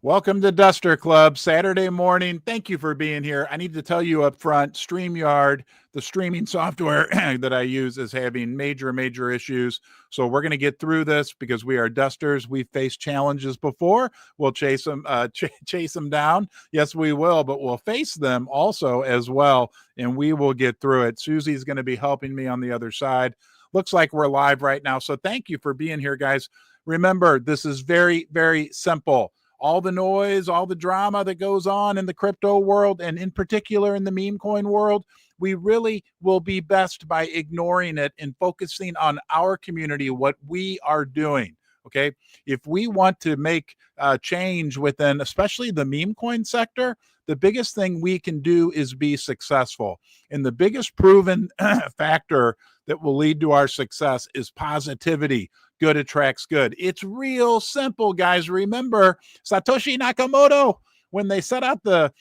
Welcome to Duster Club, Saturday morning. Thank you for being here. I need to tell you up front, StreamYard, the streaming software that I use, is having major issues. So we're going to get through this because we are Dusters. We've faced challenges before. We'll chase them down. Yes, we will, but we'll face them also as well, and we will get through it. Susie's going to be helping me on the other side. Looks like we're live right now. So thank you for being here, guys. Remember, this is very simple. All the noise, all the drama that goes on in the crypto world, and in particular in the meme coin world, we really will be best by ignoring it and focusing on our community, what we are doing. Okay. If we want to make change within, especially the meme coin sector, the biggest thing we can do is be successful. And the biggest proven factor that will lead to our success is positivity. Good attracts good. It's real simple, guys. Remember Satoshi Nakamoto, when they set out the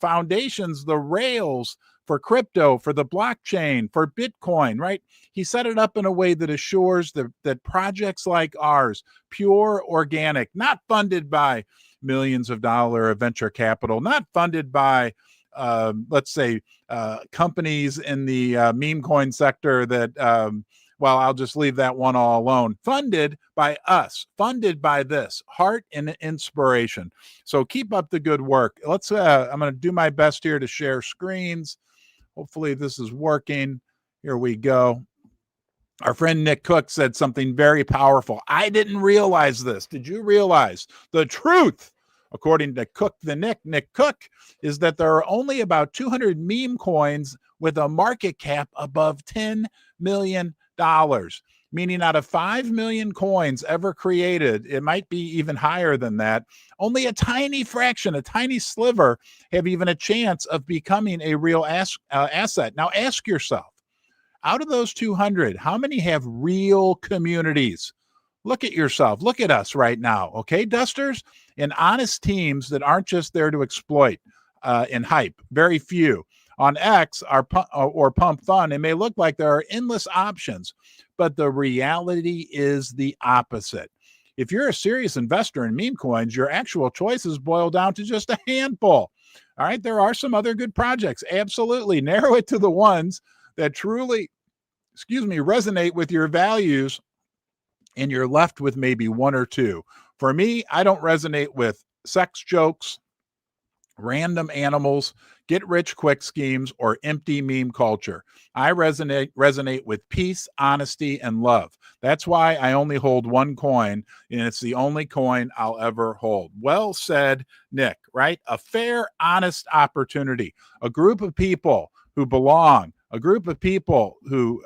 foundations, the rails for crypto, for the blockchain, for Bitcoin, right? He set it up in a way that assures that projects like ours, pure organic, not funded by millions of dollars of venture capital, not funded by let's say companies in the meme coin sector that well, I'll just leave that one all alone. Funded by us, funded by this heart and inspiration. So keep up the good work. Let's I'm going to do my best here to share screens. Hopefully this is working. Here we go. Our friend Nick Cook said something very powerful. I didn't realize this. Did you realize the truth? According to Cook the Nick Cook, is that there are only about 200 meme coins with a market cap above $10 million. Meaning out of 5 million coins ever created, it might be even higher than that. Only a tiny fraction, a tiny sliver, have even a chance of becoming a real asset. Now ask yourself, out of those 200, how many have real communities? Look at yourself. Look at us right now. Okay, Dusters, and honest teams that aren't just there to exploit and hype. Very few. On X or Pump Fun, it may look like there are endless options, but the reality is the opposite. If you're a serious investor in meme coins, your actual choices boil down to just a handful. All right, there are some other good projects. Absolutely. Narrow it to the ones that truly, resonate with your values, and you're left with maybe one or two. For me, I don't resonate with sex jokes, random animals, get rich quick schemes, or empty meme culture. I resonate with peace, honesty, and love. That's why I only hold one coin, and it's the only coin I'll ever hold. Well said, Nick, right? A fair, honest opportunity. A group of people who belong, a group of people who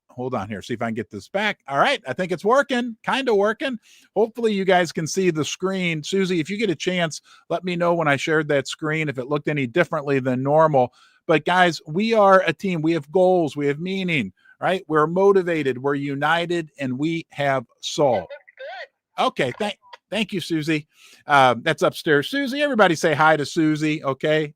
hold on here, see if I can get this back. All right, I think it's working, kind of working. Hopefully you guys can see the screen. Susie, if you get a chance, let me know when I shared that screen if it looked any differently than normal. But guys, we are a team. We have goals. We have meaning, right? We're motivated. We're united, and we have soul. Okay, thank you, Susie. That's upstairs. Susie, everybody say hi to Susie, okay?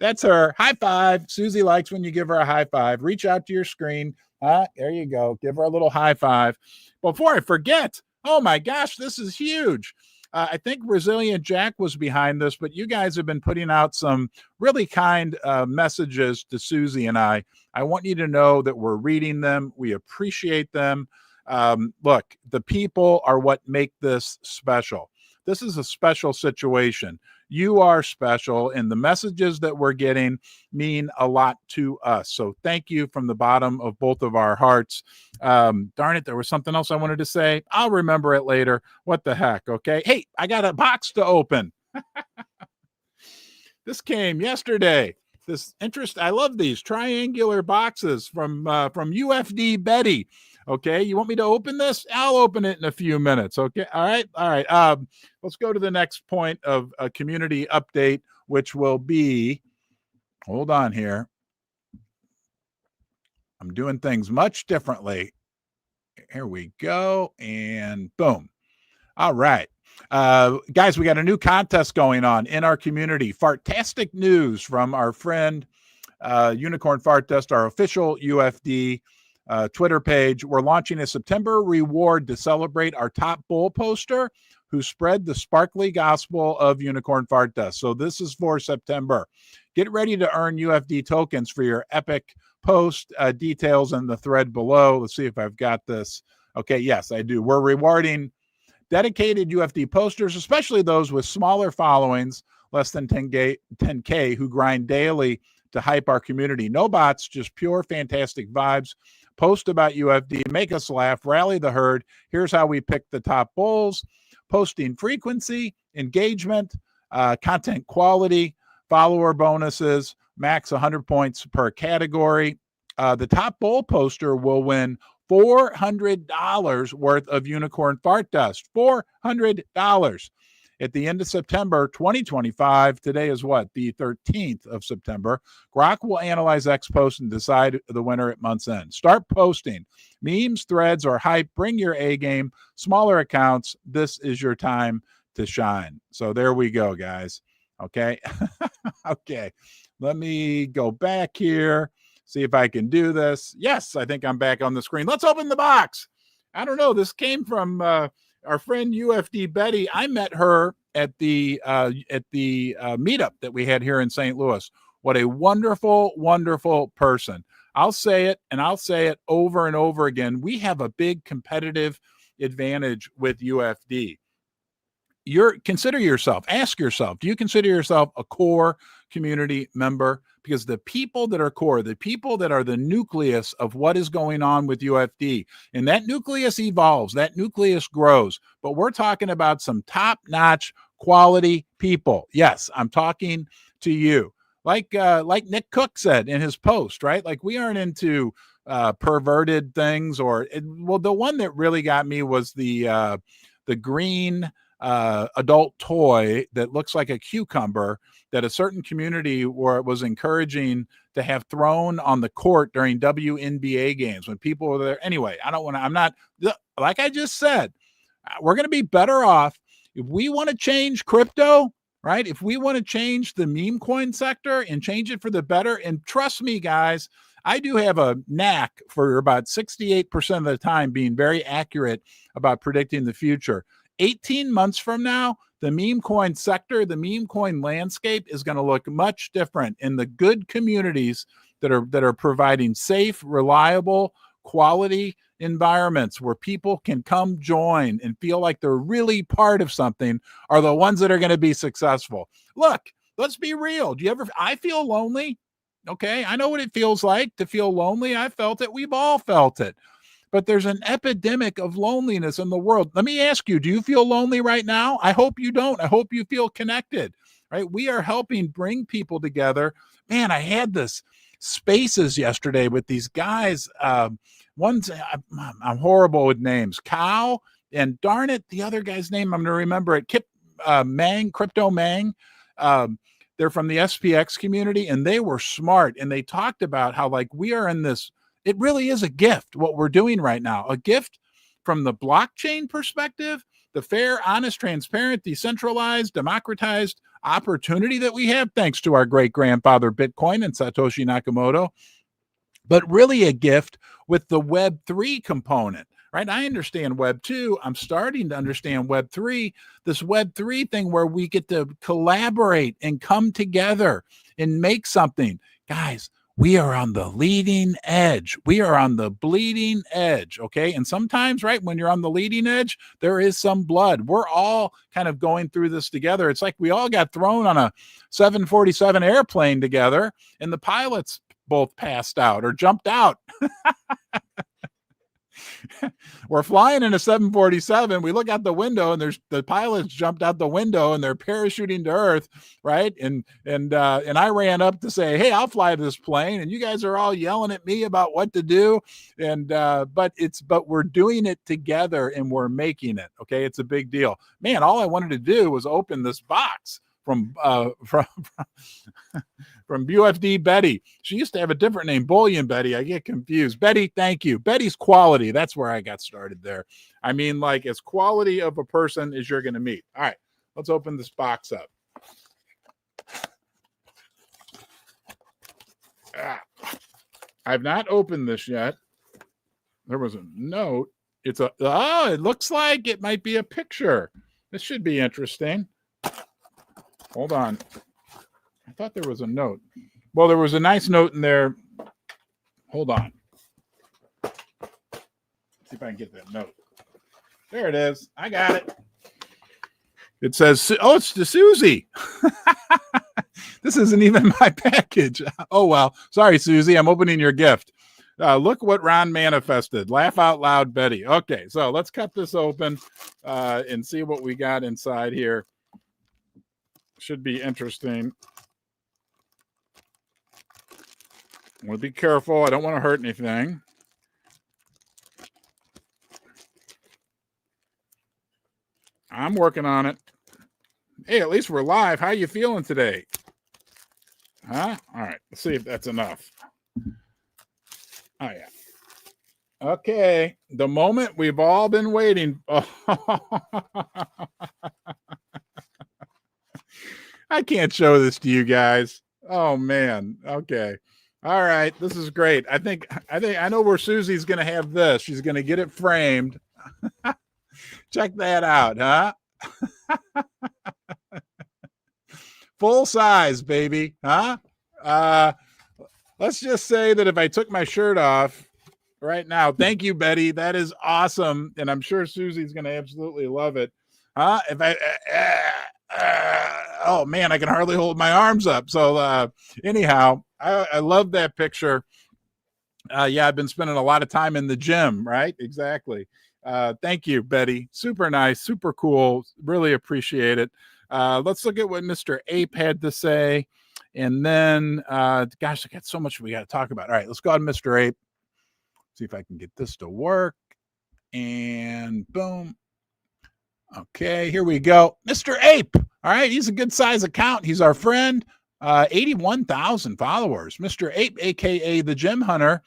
That's her. High five. Susie likes when you give her a high five. Reach out to your screen. There you go. Give her a little high five. Before I forget, oh my gosh, this is huge. I think Resilient Jack was behind this, but you guys have been putting out some really kind messages to Susie and I. I want you to know that we're reading them. We appreciate them. Look, the people are what make this special. This is a special situation. You are special, and the messages that we're getting mean a lot to us. So thank you from the bottom of both of our hearts. Darn it, there was something else I wanted to say. I'll remember it later. What the heck, okay? Hey, I got a box to open. This came yesterday. This interest, I love these triangular boxes from UFD Betty. Okay, you want me to open this? I'll open it in a few minutes. Okay, all right. Let's go to the next point of a community update, which will be, hold on here. I'm doing things much differently. Here we go, and boom. All right. Guys, we got a new contest going on in our community. Fartastic news from our friend Unicorn Fart Test, our official UFD Twitter page. We're launching a September reward to celebrate our top bull poster who spread the sparkly gospel of unicorn fart dust. So this is for September. Get ready to earn UFD tokens for your epic post. Details in the thread below. Let's see if I've got this. Okay, yes, I do. We're rewarding dedicated UFD posters, especially those with smaller followings, less than 10K, who grind daily to hype our community. No bots, just pure fantastic vibes. Post about UFD, make us laugh, rally the herd. Here's how we pick the top bulls: posting frequency, engagement, content quality, follower bonuses, max 100 points per category. The top bull poster will win $400 worth of unicorn fart dust. $400 at the end of September 2025. Today is what? The 13th of September. Grok will analyze X posts and decide the winner at month's end. Start posting memes, threads, or hype. Bring your A game. Smaller accounts. This is your time to shine. So there we go, guys. Okay. Okay. Let me go back here. See if I can do this. Yes, I think I'm back on the screen. Let's open the box. I don't know. This came from our friend UFD Betty. I met her at the meetup that we had here in St. Louis. What a wonderful, wonderful person. I'll say it, and I'll say it over and over again. We have a big competitive advantage with UFD. Consider yourself, ask yourself, do you consider yourself a core community member? Because the people that are core, the people that are the nucleus of what is going on with UFD, and that nucleus evolves, that nucleus grows, but we're talking about some top-notch quality people. Yes, I'm talking to you. Like Nick Cook said in his post, right? Like, we aren't into perverted things, well, the one that really got me was the green adult toy that looks like a cucumber that a certain community was encouraging to have thrown on the court during WNBA games when people were there. Anyway, I'm not, like I just said, we're going to be better off if we want to change crypto, right? If we want to change the meme coin sector and change it for the better. And trust me, guys, I do have a knack for about 68% of the time being very accurate about predicting the future. 18 months from now, the meme coin sector, the meme coin landscape is going to look much different in the good communities that are providing safe, reliable, quality environments where people can come join and feel like they're really part of something are the ones that are going to be successful. Look, let's be real. I feel lonely. Okay. I know what it feels like to feel lonely. I felt it. We've all felt it. But there's an epidemic of loneliness in the world. Let me ask you, do you feel lonely right now? I hope you don't. I hope you feel connected, right? We are helping bring people together. Man, I had this spaces yesterday with these guys. I'm horrible with names. Cow, and darn it, the other guy's name, I'm going to remember it. Crypto Mang. They're from the SPX community, and they were smart. And they talked about how, like, we are in this, it really is a gift, what we're doing right now. A gift from the blockchain perspective, the fair, honest, transparent, decentralized, democratized opportunity that we have, thanks to our great-grandfather Bitcoin and Satoshi Nakamoto, but really a gift with the Web3 component, right? I understand Web2. I'm starting to understand Web3, this Web3 thing where we get to collaborate and come together and make something. Guys, we are on the leading edge. We are on the bleeding edge, okay? And sometimes, right, when you're on the leading edge, there is some blood. We're all kind of going through this together. It's like we all got thrown on a 747 airplane together, and the pilots both passed out or jumped out. We're flying in a 747. We look out the window, and there's the pilots jumped out the window, and they're parachuting to Earth, right? And I ran up to say, "Hey, I'll fly this plane," and you guys are all yelling at me about what to do. And but we're doing it together, and we're making it. Okay, it's a big deal, man. All I wanted to do was open this box from UFD Betty. She used to have a different name, Bullion Betty. I get confused. Betty, thank you. Betty's quality. That's where I got started there. I mean, like, as quality of a person as you're going to meet. All right, let's open this box up. I've not opened this yet. There was a note. It looks like it might be a picture. This should be interesting. Hold on. I thought there was a note. Well, there was a nice note in there. Hold on. Let's see if I can get that note. There it is. I got it. It says, oh, it's to Susie. This isn't even my package. Oh, well. Sorry, Susie. I'm opening your gift. Look what Ron manifested. Laugh out loud, Betty. Okay, so let's cut this open and see what we got inside here. Should be interesting. I want to be careful. I don't want to hurt anything. I'm working on it. Hey, at least we're live. How you feeling today? Huh? All right. Let's see if that's enough. Oh, yeah. Okay. The moment we've all been waiting. Oh. I can't show this to you guys. Oh, man. Okay. All right. This is great. I know where Susie's going to have this. She's going to get it framed. Check that out, huh? Full size, baby, huh? Let's just say that if I took my shirt off right now, thank you, Betty. That is awesome, and I'm sure Susie's going to absolutely love it. Huh? If I, oh man, I can hardly hold my arms up. So anyhow, I love that picture. Yeah, I've been spending a lot of time in the gym, right? Exactly. Thank you, Betty. Super nice, super cool. Really appreciate it. Let's look at what Mr. Ape had to say. And then, gosh, I got so much we got to talk about. All right, let's go on Mr. Ape. See if I can get this to work. And boom. Okay, here we go. Mr. Ape. All right, he's a good size account. He's our friend. 81,000 followers. Mr. Ape, a.k.a. the Gem Hunter,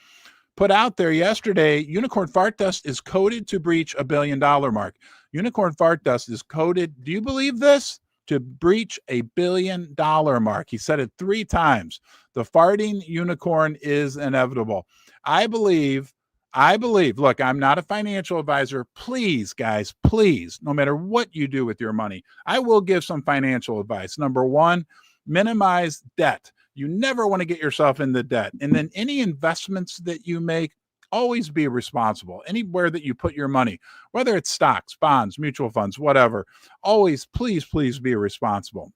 put out there yesterday, Unicorn Fart Dust is coded to breach $1 billion mark. Unicorn Fart Dust is coded, do you believe this? To breach $1 billion mark. He said it 3 times. The farting unicorn is inevitable. I believe, look, I'm not a financial advisor. Please, guys, please, no matter what you do with your money, I will give some financial advice. Number 1, minimize debt. You never want to get yourself into debt. And then any investments that you make, always be responsible. Anywhere that you put your money, whether it's stocks, bonds, mutual funds, whatever, always, please, please be responsible.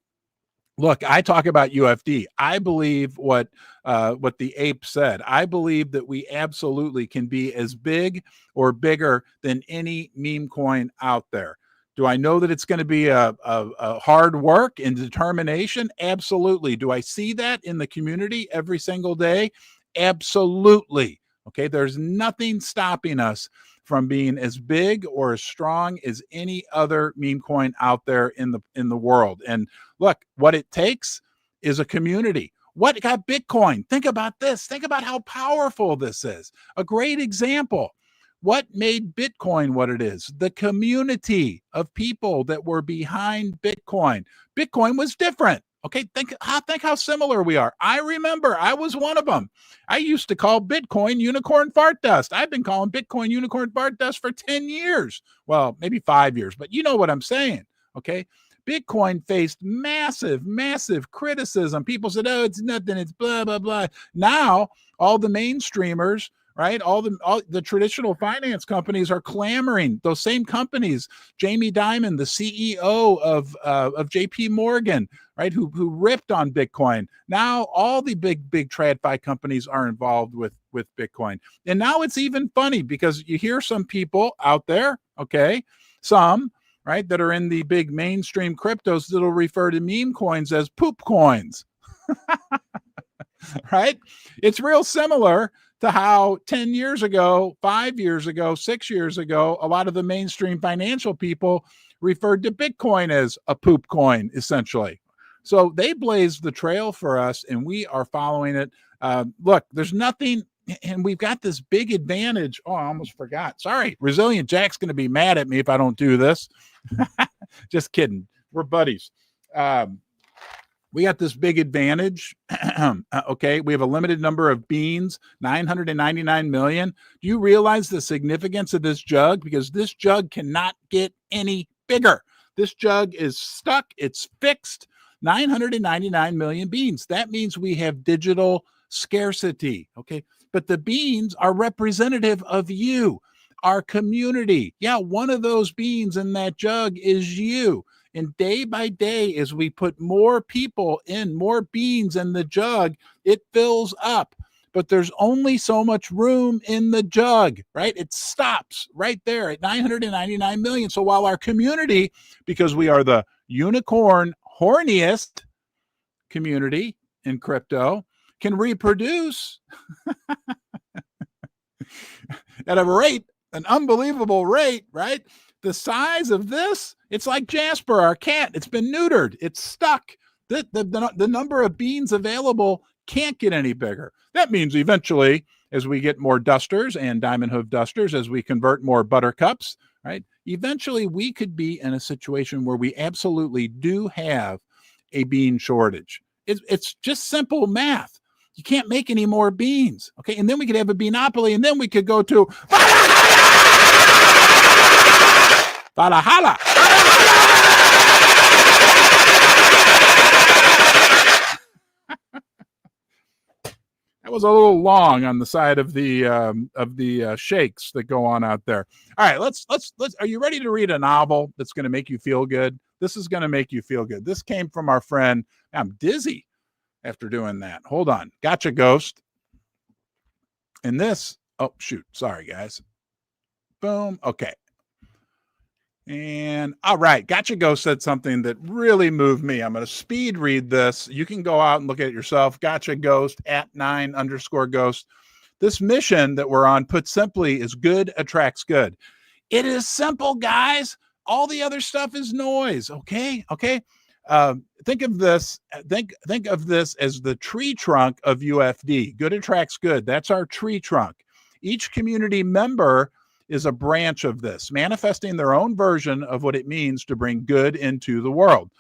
Look, I talk about UFD. I believe what the ape said. I believe that we absolutely can be as big or bigger than any meme coin out there. Do I know that it's going to be a hard work and determination? Absolutely. Do I see that in the community every single day? Absolutely. Okay, there's nothing stopping us from being as big or as strong as any other meme coin out there in the world. And look, what it takes is a community. What got Bitcoin? Think about this. Think about how powerful this is. A great example. What made Bitcoin what it is? The community of people that were behind Bitcoin. Bitcoin was different. Okay, think how similar we are. I remember I was one of them. I used to call Bitcoin unicorn fart dust. I've been calling Bitcoin unicorn fart dust for 10 years. Well, maybe 5 years, but you know what I'm saying. Okay, Bitcoin faced massive, massive criticism. People said, oh, it's nothing. It's blah, blah, blah. Now, all the mainstreamers, right? All the traditional finance companies are clamoring. Those same companies, Jamie Dimon, the CEO of JP Morgan, right? Who ripped on Bitcoin. Now all the big TradFi companies are involved with Bitcoin. And now it's even funny because you hear some people out there, okay, some, right, that are in the big mainstream cryptos that'll refer to meme coins as poop coins. Right? It's real similar to how 10 years ago, 5 years ago, 6 years ago, a lot of the mainstream financial people referred to Bitcoin as a poop coin, essentially. So they blazed the trail for us, and we are following it. Look, there's nothing, and we've got this big advantage. Oh, I almost forgot. Sorry. Resilient Jack's going to be mad at me if I don't do this. Just kidding. We're buddies. We got this big advantage. Okay, we have a limited number of beans, 999 million. Do you realize the significance of this jug? Because this jug cannot get any bigger. This jug is stuck. It's fixed. 999 million beans. That means we have digital scarcity. Okay. But the beans are representative of you, our community. Yeah, one of those beans in that jug is you. And day by day, as we put more people in, more beans in the jug, it fills up. But there's only so much room in the jug, right? It stops right there at 999 million. So while our community, because we are the unicorn horniest community in crypto, can reproduce at a rate, an unbelievable rate, right? The size of this, it's like Jasper, our cat. It's been neutered. It's stuck. The number of beans available can't get any bigger. That means eventually, as we get more dusters and diamond hoof dusters, as we convert more buttercups, right? Eventually, we could be in a situation where we absolutely do have a bean shortage. It's just simple math. You can't make any more beans, okay? And then we could have a beanopoly, and then we could go to Valhalla. That was a little long on the side of the shakes that go on out there. All right, let's. Are you ready to read a novel that's going to make you feel good? This is going to make you feel good. This came from our friend. I'm dizzy after doing that. Hold on. Gotcha, Ghost. And this. Oh shoot. Sorry, guys. Boom. Okay. And all right, Gotcha Ghost said something that really moved me. I'm going to speed read this. You can go out and look at it yourself. Gotcha Ghost at 9_Ghost. This mission that we're on, put simply, is good attracts good. It is simple, guys. All the other stuff is noise. Okay. Think of this. Think of this as the tree trunk of UFD. Good attracts good. That's our tree trunk. Each community member is a branch of this, manifesting their own version of what it means to bring good into the world.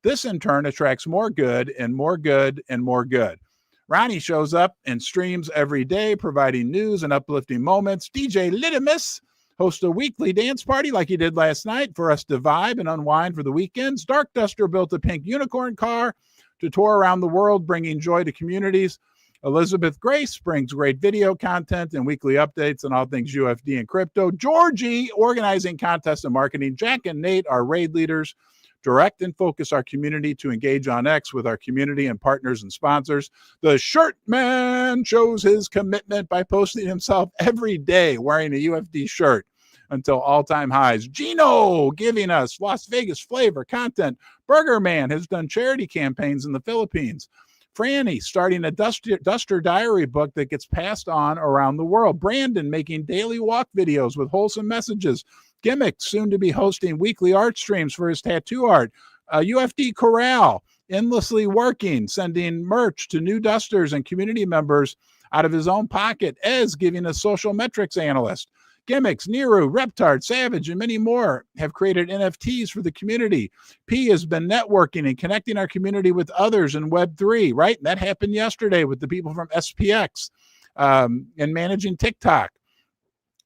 This, in turn, attracts more good and more good and more good. Ronnie shows up and streams every day, providing news and uplifting moments. DJ Litimus hosts a weekly dance party like he did last night for us to vibe and unwind for the weekends. Dark Duster built a pink unicorn car to tour around the world, bringing joy to communities. Elizabeth Grace brings great video content and weekly updates on all things UFD and crypto. Georgie, organizing contests and marketing. Jack and Nate are raid leaders, direct and focus our community to engage on X with our community and partners and sponsors. The Shirt Man shows his commitment by posting himself every day wearing a UFD shirt until all-time highs. Gino giving us Las Vegas flavor content. Burger Man has done charity campaigns in the Philippines. Franny starting a Duster diary book that gets passed on around the world. Brandon making daily walk videos with wholesome messages. Gimmick soon to be hosting weekly art streams for his tattoo art. UFD Corral endlessly working, sending merch to new dusters and community members out of his own pocket. Ez giving a social metrics analyst. Gimmicks, Niru, Reptard, Savage, and many more have created NFTs for the community. P has been networking and connecting our community with others in Web3, right? And that happened yesterday with the people from SPX and managing TikTok.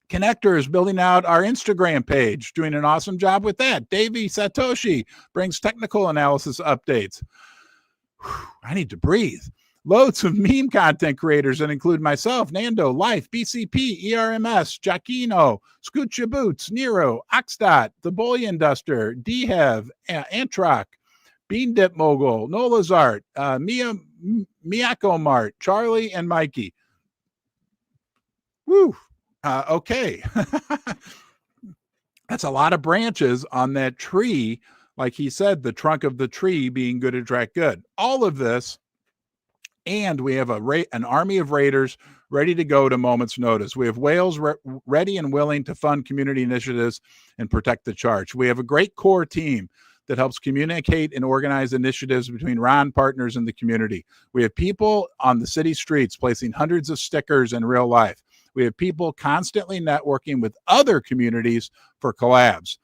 Connector is building out our Instagram page, doing an awesome job with that. Davey Satoshi brings technical analysis updates. I need to breathe. Loads of meme content creators that include myself, Nando, Life, BCP, ERMS, Jackino, Scoocha Boots, Nero, Oxdot, The Bullion Duster, Dhev, Antroc, Bean Dip Mogul, Nola's Art, Miyako Mart, Charlie, and Mikey. Woo. Okay. That's a lot of branches on that tree. Like he said, the trunk of the tree being good attract good. All of this. And we have an army of raiders ready to go to moment's notice. We have whales ready and willing to fund community initiatives and protect the charge. We have a great core team that helps communicate and organize initiatives between Ron partners and the community. We have people on the city streets placing hundreds of stickers in real life. We have people constantly networking with other communities for collabs.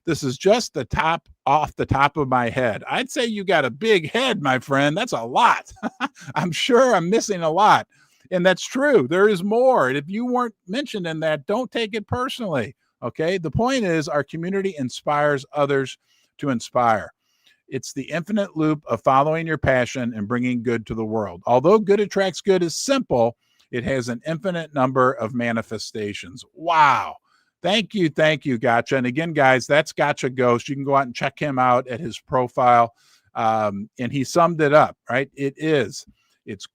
This is just the top off the top of my head. I'd say you got a big head, my friend. That's a lot. I'm sure I'm missing a lot. And that's true. There is more. And if you weren't mentioned in that, don't take it personally. Okay. The point is our community inspires others to inspire. It's the infinite loop of following your passion and bringing good to the world. Although good attracts good is simple, it has an infinite number of manifestations. Wow. Thank you, Gotcha. And again, guys, that's Gotcha Ghost. You can go out and check him out at his profile. And he summed it up, right? It's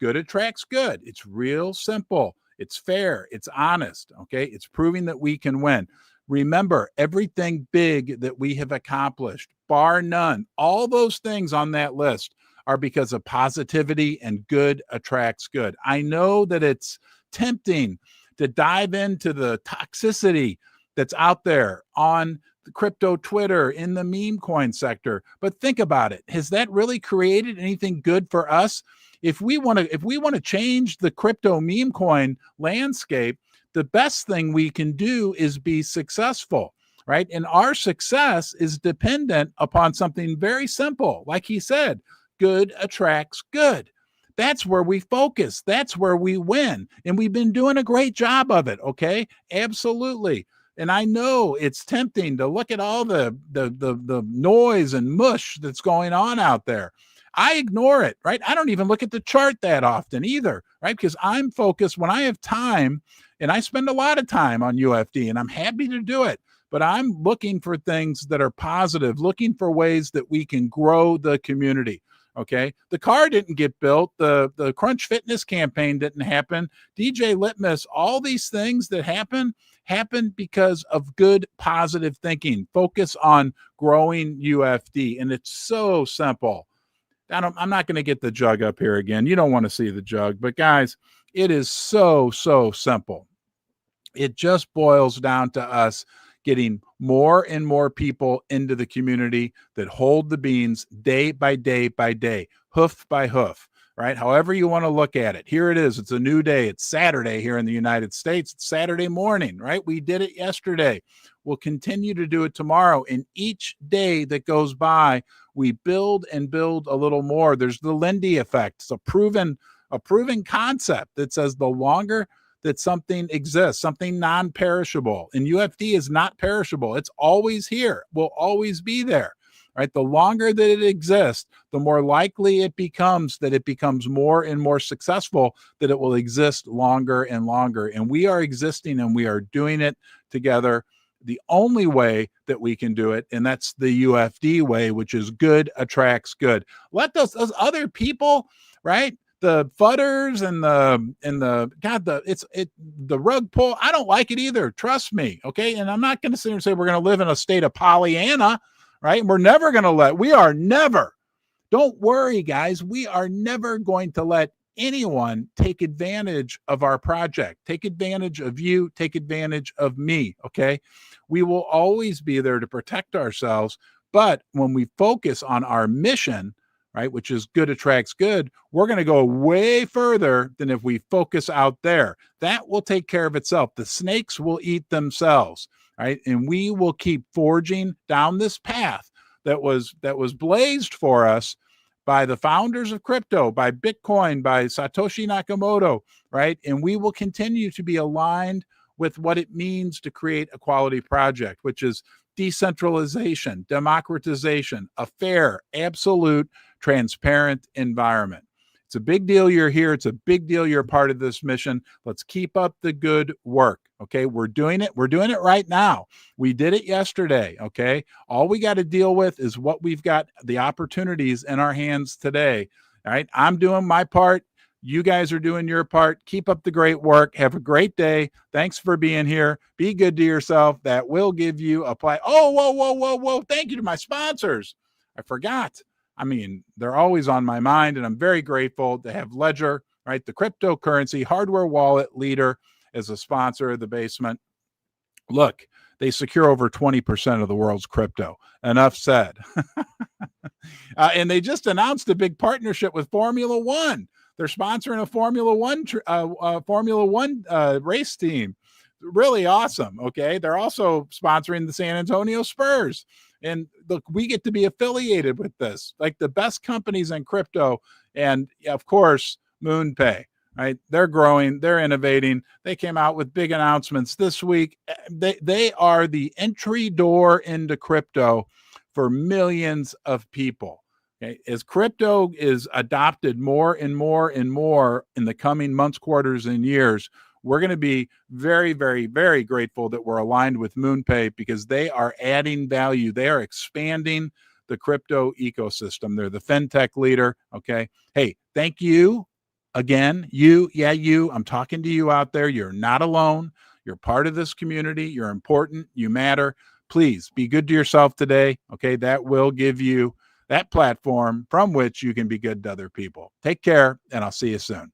good attracts good. It's real simple. It's fair. It's honest. Okay. It's proving that we can win. Remember, everything big that we have accomplished, bar none, all those things on that list are because of positivity, and good attracts good. I know that it's tempting to dive into the toxicity that's out there on the crypto Twitter, in the meme coin sector. But think about it. Has that really created anything good for us? If we want to change the crypto meme coin landscape, the best thing we can do is be successful, right? And our success is dependent upon something very simple. Like he said, good attracts good. That's where we focus. That's where we win. And we've been doing a great job of it. Okay. Absolutely. And I know it's tempting to look at all the noise and mush that's going on out there. I ignore it, right? I don't even look at the chart that often either, right? Because I'm focused when I have time, and I spend a lot of time on UFD, and I'm happy to do it. But I'm looking for things that are positive, looking for ways that we can grow the community. Okay. The car didn't get built. The Crunch Fitness campaign didn't happen. DJ Litmus, all these things that happen because of good, positive thinking. Focus on growing UFD. And it's so simple. I'm not going to get the jug up here again. You don't want to see the jug, but guys, it is so simple. It just boils down to us getting more and more people into the community that hold the beans day by day by day, hoof by hoof, right? However you want to look at it. Here it is. It's a new day. It's Saturday here in the United States. It's Saturday morning, right? We did it yesterday. We'll continue to do it tomorrow. And each day that goes by, we build and build a little more. There's the Lindy effect. It's a proven concept that says the longer that something exists, something non-perishable, and UFD is not perishable. It's always here, will always be there, right? The longer that it exists, the more likely it becomes that it becomes more and more successful, that it will exist longer and longer. And we are existing, and we are doing it together the only way that we can do it, and that's the UFD way, which is good attracts good. Let those other people, right? The fudders and the rug pull. I don't like it either. Trust me. Okay. And I'm not going to sit here and say we're going to live in a state of Pollyanna, right? We are never, don't worry, guys. We are never going to let anyone take advantage of our project, take advantage of you, take advantage of me. Okay. We will always be there to protect ourselves. But when we focus on our mission, right, which is good attracts good, we're going to go way further than if we focus out there. That will take care of itself. The snakes will eat themselves, right? And we will keep forging down this path that was blazed for us by the founders of crypto, by Bitcoin, by Satoshi Nakamoto, right? And we will continue to be aligned with what it means to create a quality project, which is decentralization, democratization, a fair, absolute, transparent environment. It's a big deal you're here. It's a big deal you're part of this mission. Let's keep up the good work. Okay. We're doing it. We're doing it right now. We did it yesterday. Okay. All we got to deal with is what we've got, the opportunities in our hands today. All right. I'm doing my part. You guys are doing your part. Keep up the great work. Have a great day. Thanks for being here. Be good to yourself. That will give you a play. Oh, whoa. Thank you to my sponsors. I forgot. I mean, they're always on my mind, and I'm very grateful to have Ledger, right? The cryptocurrency hardware wallet leader, as a sponsor of the basement. Look, they secure over 20% of the world's crypto. Enough said. And they just announced a big partnership with Formula One. They're sponsoring a Formula One race team. Really awesome. Okay. They're also sponsoring the San Antonio Spurs. And look, we get to be affiliated with this, like the best companies in crypto. And of course, MoonPay, right? They're growing, they're innovating. They came out with big announcements this week. They are the entry door into crypto for millions of people. Okay? As crypto is adopted more and more and more in the coming months, quarters, and years, we're going to be very, very, very grateful that we're aligned with MoonPay because they are adding value. They are expanding the crypto ecosystem. They're the fintech leader. Okay. Hey, thank you again. You. I'm talking to you out there. You're not alone. You're part of this community. You're important. You matter. Please be good to yourself today. Okay. That will give you that platform from which you can be good to other people. Take care, and I'll see you soon.